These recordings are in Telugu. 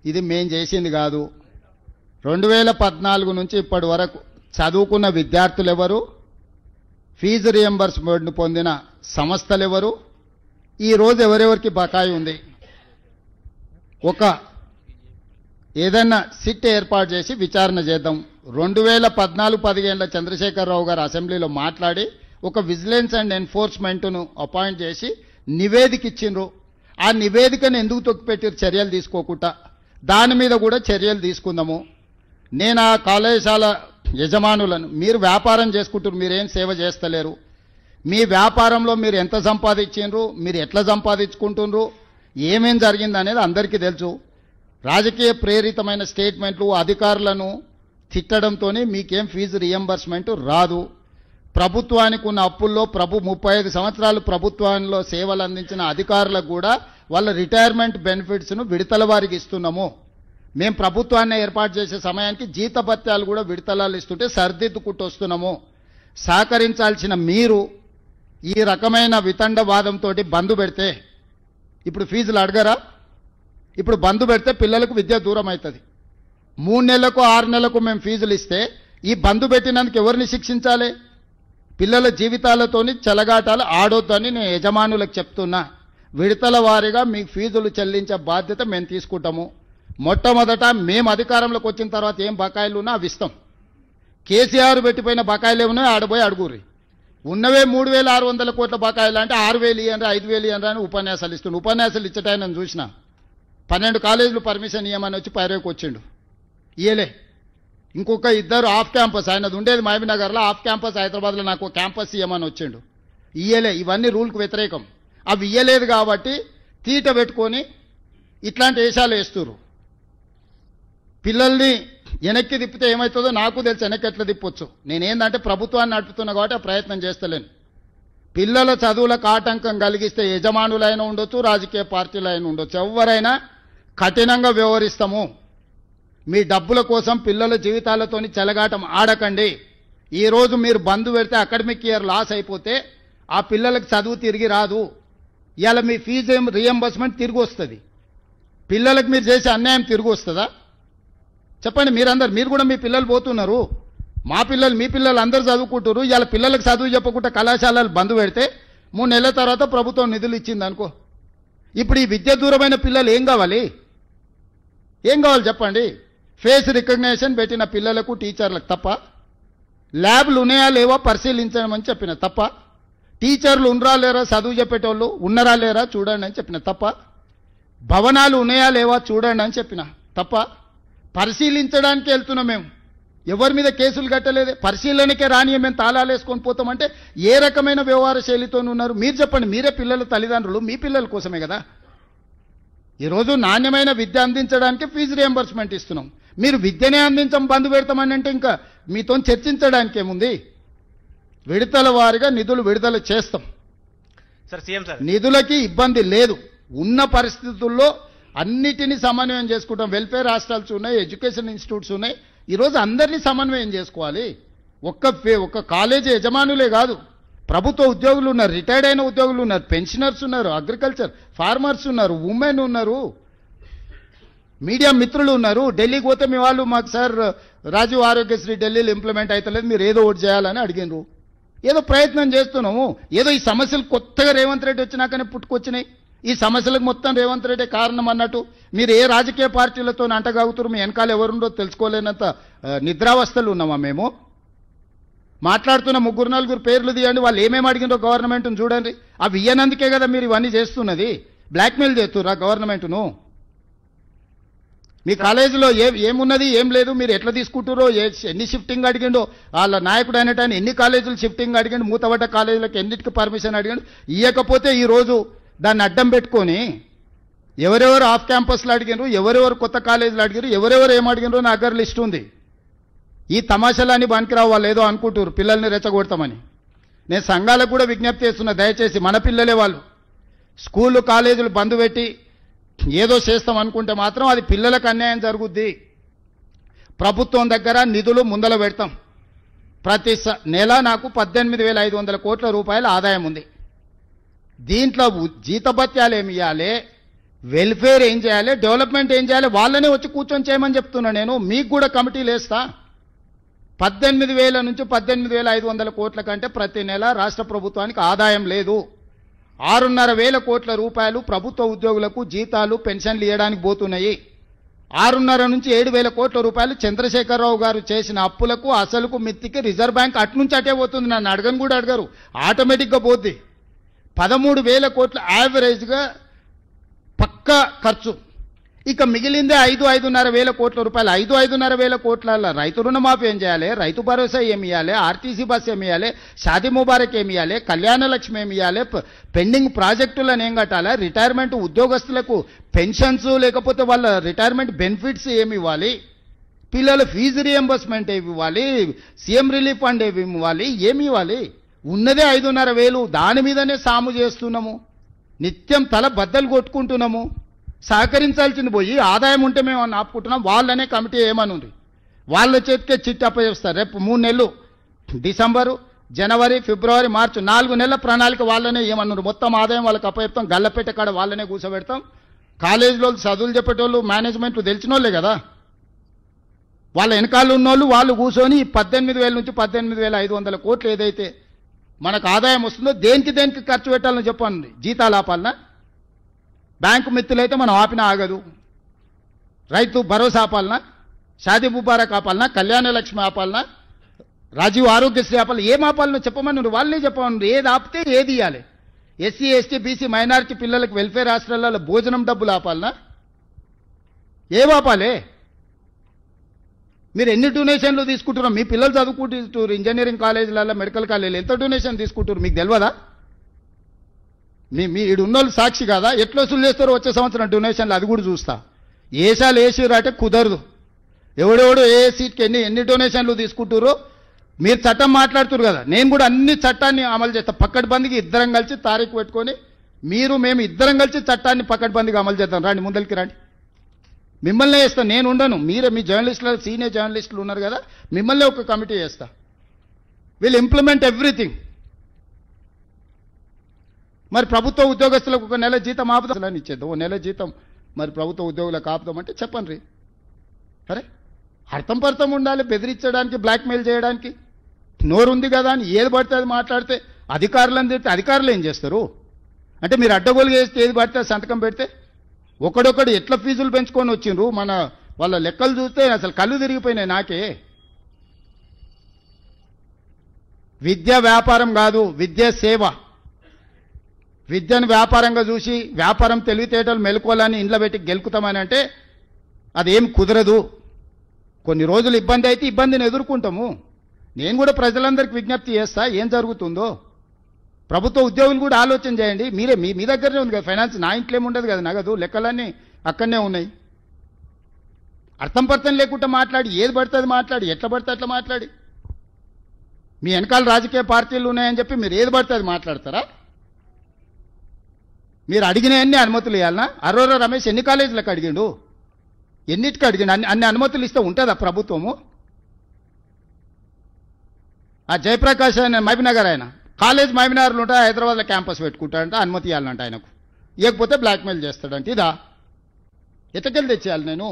ఇది మేం చేసింది కాదు. 2014 నుంచి ఇప్పటి వరకు చదువుకున్న విద్యార్థులు ఎవరు, ఫీజు రియంబర్స్మెంట్ పొందిన సంస్థలు ఎవరు, ఈరోజు ఎవరెవరికి బకాయి ఉంది, ఒక ఏదన్నా సిట్ ఏర్పాటు చేసి విచారణ చేద్దాం. 2014-15 చంద్రశేఖరరావు గారు అసెంబ్లీలో మాట్లాడి ఒక విజిలెన్స్ అండ్ ఎన్ఫోర్స్మెంట్ను అపాయింట్ చేసి నివేదిక ఇచ్చిండ్రు. ఆ నివేదికను ఎందుకు తొక్కిపెట్టారు చర్యలు తీసుకోకుండా? దాని మీద కూడా చర్యలు తీసుకుందాము. నేను ఆ కళాశాల యజమానులను, మీరు వ్యాపారం చేసుకుంటారు, మీరేం సేవ చేస్తలేరు, మీ వ్యాపారంలో మీరు ఎంత సంపాదించిండ్రు, మీరు ఎట్లా సంపాదించుకుంటున్నారు, ఏమేం జరిగింది అనేది అందరికీ తెలుసు. రాజకీయ ప్రేరితమైన స్టేట్మెంట్లు అధికారులను తిట్టడంతో మీకేం ఫీజు రియంబర్స్మెంట్ రాదు. ప్రభుత్వానికి ఉన్న అప్పుల్లో 35 సంవత్సరాలు ప్రభుత్వంలో సేవలు అందించిన అధికారులకు కూడా వాళ్ళ రిటైర్మెంట్ బెనిఫిట్స్ను విడతల వారికి ఇస్తున్నాము. మేము ప్రభుత్వాన్ని ఏర్పాటు చేసే సమయానికి జీతభత్యాలు కూడా విడతలాలు ఇస్తుంటే సర్దిద్దుకుంటూ వస్తున్నాము. సహకరించాల్సిన మీరు ఈ రకమైన వితండవాదంతో బంద్ పెడితే ఇప్పుడు ఫీజులు అడగరా? ఇప్పుడు బంద్ పెడితే పిల్లలకు విద్య దూరం అవుతుంది. 3 నెలలకు 6 నెలలకు మేము ఫీజులు ఇస్తే ఈ బంద్ పెట్టినందుకు ఎవరిని శిక్షించాలి? పిల్లల జీవితాలతోని చెలగాటాలు ఆడొద్దని నేను యజమానులకు చెప్తున్నా. విడతల వారీగా మీకు ఫీజులు చెల్లించే బాధ్యత మేము తీసుకుంటాము. మొట్టమొదట మేము అధికారంలోకి వచ్చిన తర్వాత ఏం బకాయిలు ఉన్నా అవి ఇస్తాం. కేసీఆర్ పెట్టిపోయిన బకాయిలు ఏమున్నాయో ఆడబోయి అడుగుర్రి. ఉన్నవే 3,600 కోట్ల బకాయిలు అంటే 6,000 ఇయ్యండి 5,000 ఇయ్యండి అని ఉపన్యాసాలు ఇస్తుండు. ఉపన్యాసాలు ఇచ్చటాయని నేను చూసిన 12 కాలేజీలు పర్మిషన్ ఇవ్వమని వచ్చి పైరేకి వచ్చిండు, ఇయ్యలే. ఇంకొక 2 ఆఫ్ క్యాంపస్, ఆయనది ఉండేది మహబూబ్నగర్లో, ఆఫ్ క్యాంపస్ హైదరాబాద్లో నాకు క్యాంపస్ ఇవ్వమని వచ్చిండు, ఇయ్యలే. ఇవన్నీ రూల్కి వ్యతిరేకం. అవి ఇయ్యలేదు కాబట్టి తీట పెట్టుకొని ఇట్లాంటి వేషాలు వేస్తున్నారు. పిల్లల్ని వెనక్కి తిప్పితే ఏమవుతుందో నాకు తెలుసు, వెనక్కి ఎట్లా తిప్పొచ్చు. నేనేందంటే ప్రభుత్వాన్ని నడుపుతున్నా కాబట్టి ఆ ప్రయత్నం చేస్తలేను. పిల్లల చదువులకు ఆటంకం కలిగిస్తే యజమానులైనా ఉండొచ్చు, రాజకీయ పార్టీలైనా ఉండొచ్చు, ఎవరైనా కఠినంగా వ్యవహరిస్తాము. మీ డబ్బుల కోసం పిల్లల జీవితాలతోని చెలగాటం ఆడకండి. ఈరోజు మీరు బంద్ పెడితే అకాడమిక్ ఇయర్ లాస్ అయిపోతే ఆ పిల్లలకు చదువు తిరిగి రాదు. ఇవాళ మీ ఫీజు రియంబర్స్మెంట్ తిరిగి వస్తుంది. పిల్లలకు మీరు చేసే అన్యాయం తిరిగి వస్తుందా? చెప్పండి. మీరు కూడా మీ పిల్లలు పోతున్నారు, మా పిల్లలు మీ పిల్లలు అందరూ చదువుకుంటారు. ఇవాళ పిల్లలకు చదువు చెప్పకుండా కళాశాలలు బంద్ పెడితే 3 నెలల తర్వాత ప్రభుత్వం నిధులు ఇచ్చింది అనుకో. ఇప్పుడు ఈ విద్య దూరమైన పిల్లలు ఏం కావాలి చెప్పండి? ఫేస్ రికగ్నేషన్ పెట్టిన పిల్లలకు టీచర్లకు తప్ప, ల్యాబ్లు ఉన్నాయా లేవా పరిశీలించమని చెప్పిన తప్ప, టీచర్లు ఉన్నరా లేరా చదువు చెప్పేటోళ్ళు ఉన్నారా లేరా చూడండి అని చెప్పిన తప్ప, భవనాలు ఉన్నాయా లేవా చూడండి అని చెప్పిన తప్ప, పరిశీలించడానికి వెళ్తున్నాం మేము. ఎవరి మీద కేసులు కట్టలేదు, పరిశీలనకే రాని మేము తాళాలు వేసుకొని పోతామంటే ఏ రకమైన వ్యవహార శైలితో ఉన్నారు మీరు చెప్పండి? మీరే పిల్లల తల్లిదండ్రులు, మీ పిల్లల కోసమే కదా. ఈరోజు నాణ్యమైన విద్య అందించడానికి ఫీజు రియంబర్స్మెంట్ ఇస్తున్నాం. మీరు విద్యనే అందించం బంద్ పెడతామని అంటే ఇంకా మీతో చర్చించడానికి ఏముంది? విడతల వారీగా నిధులు విడుదల చేస్తాం. నిధులకి ఇబ్బంది లేదు. ఉన్న పరిస్థితుల్లో అన్నిటినీ సమన్వయం చేసుకుంటాం. వెల్ఫేర్ హాస్టల్స్ ఉన్నాయి, ఎడ్యుకేషన్ ఇన్స్టిట్యూట్స్ ఉన్నాయి. ఈరోజు అందరినీ సమన్వయం చేసుకోవాలి. ఒక్క కాలేజీ యజమానులే కాదు, ప్రభుత్వ ఉద్యోగులు ఉన్నారు, రిటైర్డ్ అయిన ఉద్యోగులు ఉన్నారు, పెన్షనర్స్ ఉన్నారు, అగ్రికల్చర్ ఫార్మర్స్ ఉన్నారు, ఉమెన్ ఉన్నారు, మీడియా మిత్రులు ఉన్నారు. ఢిల్లీకి పోతే మీ వాళ్ళు మాకు సార్ రాజీవ్ ఆరోగ్యశ్రీ ఢిల్లీలో ఇంప్లిమెంట్ అవుతలేదు, మీరు ఏదో ఒకటి చేయాలని అడిగినారు. ఏదో ప్రయత్నం చేస్తున్నాము. ఏదో ఈ సమస్యలు కొత్తగా రేవంత్ రెడ్డి వచ్చినాకనే పుట్టుకొచ్చినాయి. ఈ సమస్యలకు మొత్తం రేవంత్ రెడ్డి కారణం అన్నట్టు మీరు ఏ రాజకీయ పార్టీలతో అంటగాగుతారు, మీ వెనకాల ఎవరుండో తెలుసుకోలేనంత నిద్రావస్థలు ఉన్నామా మేము? మాట్లాడుతున్న 3-4 పేర్లు తీయండి, వాళ్ళు ఏమేమి అడిగినో గవర్నమెంట్ను చూడండి. అవి ఇయ్యనందుకే కదా మీరు ఇవన్నీ చేస్తున్నది. బ్లాక్మెయిల్ చేస్తుర్రా గవర్నమెంట్ను? మీ కాలేజీలో ఏమున్నది ఏం లేదు, మీరు ఎట్లా తీసుకుంటారో, ఎన్ని షిఫ్టింగ్ అడిగిండో వాళ్ళ నాయకుడు అనేటాన్ని, ఎన్ని కాలేజీలు షిఫ్టింగ్ అడిగిండు, మూతబడ్డ కాలేజీలకు ఎన్నిటికి పర్మిషన్ అడిగిండు. ఇవ్వకపోతే ఈరోజు దాన్ని అడ్డం పెట్టుకొని ఎవరెవరు ఆఫ్ క్యాంపస్లో అడిగినారు, ఎవరెవరు కొత్త కాలేజీలు అడిగారు, ఎవరెవరు ఏం అడిగినారో నా దగ్గర లిస్ట్ ఉంది. ఈ తమాషాలన్నీ పనికిరావు. వాళ్ళు ఏదో అనుకుంటారు పిల్లల్ని రెచ్చగొడతామని. నేను సంఘాలకు కూడా విజ్ఞప్తి చేస్తున్నా, దయచేసి మన పిల్లలే వాళ్ళు స్కూళ్ళు కాలేజీలు బంద్ పెట్టి ఏదో చేస్తాం అనుకుంటే మాత్రం అది పిల్లలకు అన్యాయం జరుగుద్ది. ప్రభుత్వం దగ్గర నిధులు ముందల పెడతాం. ప్రతి నెల నాకు 18,500 కోట్ల రూపాయల ఆదాయం ఉంది. దీంట్లో జీతభత్యాలు ఏమి ఇవ్వాలి, వెల్ఫేర్ ఏం చేయాలి, డెవలప్మెంట్ ఏం చేయాలి, వాళ్ళనే వచ్చి కూర్చొని చేయమని చెప్తున్నా. నేను మీకు కూడా కమిటీలు వేస్తా. 18,000 నుంచి 18,500 కోట్ల కంటే ప్రతి నెల రాష్ట్ర ప్రభుత్వానికి ఆదాయం లేదు. 6,500 కోట్ల రూపాయలు ప్రభుత్వ ఉద్యోగులకు జీతాలు పెన్షన్లు ఇవ్వడానికి పోతున్నాయి. 6,500 నుంచి 7,000 కోట్ల రూపాయలు చంద్రశేఖరరావు గారు చేసిన అప్పులకు అసలుకు మిత్తికి రిజర్వ్ బ్యాంక్ అట్నుంచి అటే పోతుంది. నన్ను అడగను కూడా అడగరు, ఆటోమేటిక్గా పోద్ది. 13,000 కోట్ల యావరేజ్గా పక్కా ఖర్చు. ఇక మిగిలిందే 5,500 కోట్ల రూపాయలు. 5,500 కోట్ల రైతు రుణమాఫీ ఏం చేయాలి, రైతు భరోసా ఏమి ఇవ్వాలి, ఆర్టీసీ బస్ ఏమి ఇవ్వాలి, షాదీ ముబారక్ ఏమి ఇవ్వాలి, కళ్యాణ లక్ష్మి ఏమి ఇవ్వాలి, పెండింగ్ ప్రాజెక్టులను ఏం కట్టాలి, రిటైర్మెంట్ ఉద్యోగస్తులకు పెన్షన్స్ లేకపోతే వాళ్ళ రిటైర్మెంట్ బెనిఫిట్స్ ఏమి ఇవ్వాలి, పిల్లల ఫీజు రియంబర్స్మెంట్ ఏమి ఇవ్వాలి, సీఎం రిలీఫ్ ఫండ్ ఏమి ఇవ్వాలి, ఏమి ఇవ్వాలి? ఉన్నదే 5,500. దాని మీదనే సాము చేస్తున్నాము, నిత్యం తల బద్దలు కొట్టుకుంటున్నాము. సహకరించాల్సింది పోయి ఆదాయం ఉంటే మేము ఆపుకుంటున్నాం. వాళ్ళనే కమిటీ ఏమనుంది, వాళ్ళ చేతికే చిట్టి అప్పచెప్తారు. రేపు 3 నెలలు, డిసెంబరు, జనవరి, ఫిబ్రవరి, మార్చి 4 నెలల ప్రణాళిక వాళ్ళనే ఏమన్నారు. మొత్తం ఆదాయం వాళ్ళకి అప్పచెప్తాం. గల్లపేట కాడ వాళ్ళనే కూర్చోబెడతాం. కాలేజీలో చదువులు చెప్పేటోళ్ళు మేనేజ్మెంట్ తెలిసిన వాళ్ళే కదా, వాళ్ళ వెనకాల ఉన్నోళ్ళు వాళ్ళు కూర్చొని 18,000 నుంచి 18,500 కోట్లు ఏదైతే మనకు ఆదాయం వస్తుందో దేనికి ఖర్చు పెట్టాలని చెప్పండి. జీతాలు ఆపాలనా, బ్యాంకు మిత్తులైతే మనం ఆపినా ఆగదు, రైతు భరోసా ఆపాలనా, షాదీ ముబారక్ ఆపాలనా, కళ్యాణ లక్ష్మి ఆపాలనా, రాజీవ్ ఆరోగ్యశ్రీ ఆపాలి, ఏం ఆపాలనో చెప్పమని వాళ్ళే చెప్పమన్నారు. ఏది ఆపితే ఏది ఇవ్వాలి. ఎస్సీ ఎస్టీ బీసీ మైనారిటీ పిల్లలకు వెల్ఫేర్ హాస్టళ్లలో భోజనం డబ్బులు ఆపాలనా, ఏం ఆపాలి? మీరు ఎన్ని డొనేషన్లు తీసుకుంటున్నారు? మీ పిల్లలు చదువుకుంటున్నారు ఇంజనీరింగ్ కాలేజీలలో, మెడికల్ కాలేజీలో ఎంత డొనేషన్ తీసుకుంటారు మీకు తెలియదా? మీ ఈడున్నోళ్ళు సాక్షి కాదా? ఎట్లా వసూలు చేస్తారో వచ్చే సంవత్సరం డొనేషన్లు అది కూడా చూస్తా. ఏసాలు వేసిరు అంటే కుదరదు. ఎవడెవడు ఏ సీట్కి ఎన్ని డొనేషన్లు తీసుకుంటారో మీరు చట్టం మాట్లాడుతున్నారు కదా, నేను కూడా అన్ని చట్టాన్ని అమలు చేస్తా. పక్కడ్బందీకి ఇద్దరం కలిసి తారీఖు పెట్టుకొని మేము ఇద్దరం కలిసి చట్టాన్ని పక్కడ్బందీగా అమలు చేద్దాం. రండి, ముందరికి రండి, మిమ్మల్నే వేస్తాను. నేను ఉండను, మీరే మీ జర్నలిస్టులు, సీనియర్ జర్నలిస్టులు ఉన్నారు కదా, మిమ్మల్ని ఒక కమిటీ చేస్తా. Will implement everything. మరి ప్రభుత్వ ఉద్యోగస్తులకు 1 నెల జీతం ఆపుదామని ఇచ్చేద్దాం. 1 నెల జీతం మరి ప్రభుత్వ ఉద్యోగులకు ఆపుదామంటే చెప్పండి రీ. అరే అర్థం పర్థం ఉండాలి. బెదిరించడానికి, బ్లాక్మెయిల్ చేయడానికి నోరుంది కదా అని ఏది పడితే అది మాట్లాడితే అధికారులను తిడితే అధికారులు ఏం చేస్తారు? అంటే మీరు అడ్డగోలుగా చేస్తే ఏది పడితే సంతకం పెడితే ఒకడొకడు ఎట్లా ఫీజులు పెంచుకొని వచ్చిండ్రు. వాళ్ళ లెక్కలు చూస్తే అసలు కళ్ళు తిరిగిపోయినాయి నాకే. విద్య వ్యాపారం కాదు, విద్య సేవ. విద్యను వ్యాపారంగా చూసి వ్యాపారం తెలివితేటలు మెలుకోవాలని ఇంట్లో పెట్టి గెలుకుతామని అంటే అదేం కుదరదు. కొన్ని రోజులు ఇబ్బంది అయితే ఇబ్బందిని ఎదుర్కొంటాము. నేను కూడా ప్రజలందరికీ విజ్ఞప్తి చేస్తా, ఏం జరుగుతుందో. ప్రభుత్వ ఉద్యోగులు కూడా ఆలోచన చేయండి. మీరే మీ దగ్గరనే ఉంది కదా ఫైనాన్స్, నా ఇంట్లో ఏముండదు కదా నగదు, లెక్కలన్నీ అక్కడనే ఉన్నాయి. అర్థం పర్థం లేకుండా మాట్లాడి ఏది పడుతుంది మాట్లాడి ఎట్లా పడితే అట్లా మాట్లాడి మీ వెనకాల రాజకీయ పార్టీలు ఉన్నాయని చెప్పి మీరు ఏది పడితే అది మాట్లాడతారా? మీరు అడిగినవన్నీ అనుమతులు ఇవ్వాలనా? అరోరా రమేష్ ఎన్ని కాలేజీలకు అడిగిండు, ఎన్నిటికి అడిగిండు? అన్ని అనుమతులు ఇస్తే ఉంటుందా ప్రభుత్వము? ఆ జయప్రకాష్ ఆయన మహబూబ్నగర్, ఆయన కాలేజ్ మహబూబ్నగర్లో ఉంటా, హైదరాబాద్లో క్యాంపస్ పెట్టుకుంటాడంట, అనుమతి ఇవ్వాలంట ఆయనకు. ఇవ్వకపోతే బ్లాక్మెయిల్ చేస్తాడంట. ఇదా ఎట్టకెళ్ళి తెచ్చేయాలి నేను?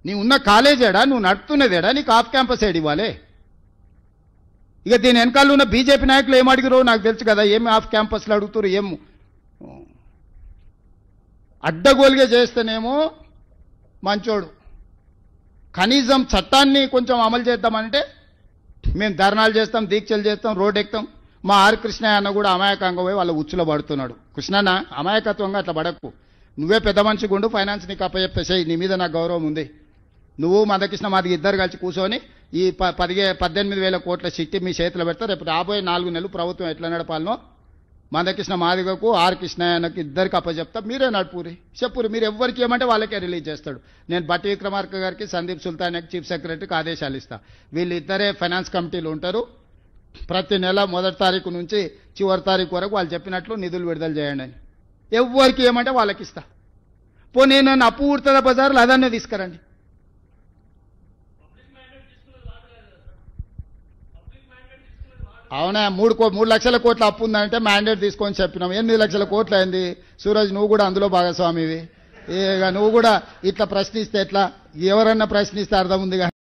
నీ ఉన్న కాలేజేడా, నువ్వు నడుపుతున్నదేడా, నీకు ఆఫ్ క్యాంపస్ ఏడు ఇవ్వాలి? ఇక దీని వెనకాల ఉన్న బీజేపీ నాయకులు ఏం అడిగిరో నాకు తెలుసు కదా, ఏమి ఆఫ్ క్యాంపస్లో అడుగుతారు, ఏం అడ్డగోలుగా చేస్తేనేమో మంచోడు. కనీసం చట్టాన్ని కొంచెం అమలు చేద్దామంటే మేము ధర్నాలు చేస్తాం, దీక్షలు చేస్తాం, రోడ్డు ఎక్కుతాం. మా ఆర్ కృష్ణయ్య అన్న కూడా అమాయకంగా పోయి వాళ్ళ ఉచ్చులో పడుతున్నాడు. కృష్ణన్న అమాయకత్వంగా అట్లా పడకు, నువ్వే పెద్ద మనిషి గుండు, ఫైనాన్స్ నీకు అప్పచెప్పేసేయి, నీ మీద నాకు గౌరవం ఉంది. నువ్వు మందకృష్ణ మాదికి ఇద్దరు కలిసి కూర్చొని ఈ 18,000 కోట్ల చిట్టి మీ చేతిలో పెడతా. రేపు రాబోయే 4 నెలలు ప్రభుత్వం ఎట్లా నడపాలనో మందకృష్ణ మాదిగకు, ఆర్ కృష్ణయ్యకు ఇద్దరికి అప్పచెప్తా. మీరే నడుపురి, చెప్పురి. మీరు ఎవరికి ఏమంటే వాళ్ళకే రిలీజ్ చేస్తాడు. నేను బట్టి విక్రమార్క గారికి, సందీప్ సుల్తాన్కి, చీఫ్ సెక్రటరీకి ఆదేశాలు ఇస్తా. వీళ్ళిద్దరే ఫైనాన్స్ కమిటీలు ఉంటారు. ప్రతి నెల 1వ తారీఖు నుంచి చివరి తారీఖు వరకు వాళ్ళు చెప్పినట్లు నిధులు విడుదల చేయండి అని. ఎవరికి ఏమంటే వాళ్ళకి ఇస్తా. పోనీ నన్ను అప్పు ఊడుతుందా బజార్లో, అదన్నే తీసుకురండి. అవునా, 3 లక్షల కోట్ల అప్పు ఉందంటే మ్యాండేట్ తీసుకొని చెప్పినాం. 8 లక్షల కోట్లు అయింది. సూరజ్ నువ్వు కూడా అందులో భాగస్వామివి. ఇక నువ్వు కూడా ఇట్లా ప్రశ్నిస్తే ఎట్లా? ఎవరన్నా ప్రశ్నిస్తే అర్థం ఉంది